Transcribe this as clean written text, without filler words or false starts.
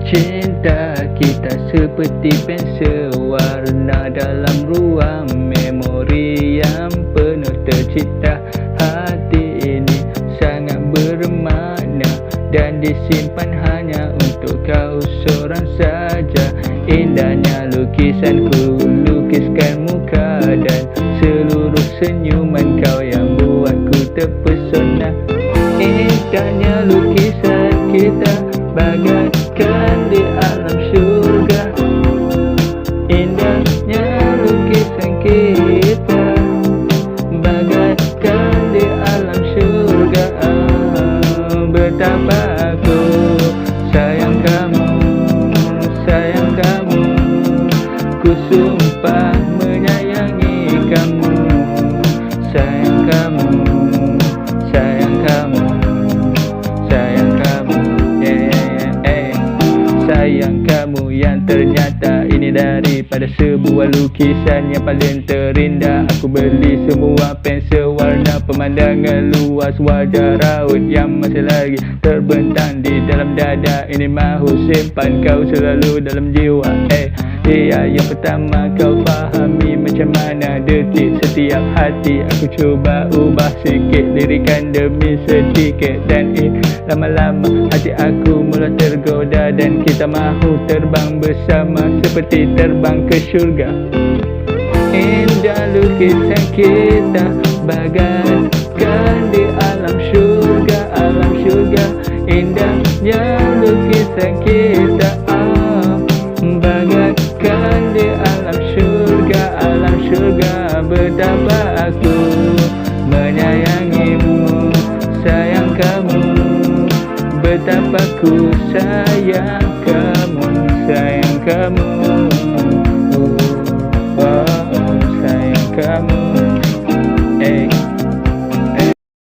Cinta kita seperti pensel warna dalam ruang memori yang penuh tercipta. Hati ini sangat bermakna dan disimpan hanya untuk kau seorang saja. Indahnya lukisanku, lukiskan muka dan seluruh senyuman kau yang buatku terpesona. Indahnya lukisan kita bagaikan di alam syurga. Indahnya lukisan kita bagaikan di alam syurga. Betapa aku sayang kamu, sayang kamu. Ku sumpah menyayangi kamu. Sayang kamu, sayang kamu, sayang kamu. Sayang kamu yang ternyata ini daripada sebuah lukisan yang paling terindah. Aku beli semua pensel warna pemandangan luas, wajah raut yang masih lagi terbentang di dalam dada. Ini mahu simpan kau selalu dalam jiwa. Dia yang pertama kau fahami macam mana detik setiap hati. Aku cuba ubah sikit lirikan demi sedikit, dan lama-lama hati aku mula tergoda, dan kita mahu terbang bersama seperti terbang ke syurga. Indah lukisan kita bagaikan di alam syurga, alam syurga. Indahnya lukisan kita bagaikan di alam syurga, alam syurga. Betapa aku menyayangimu, sayang kamu. Betapa ku sayang kamu, sayang kamu.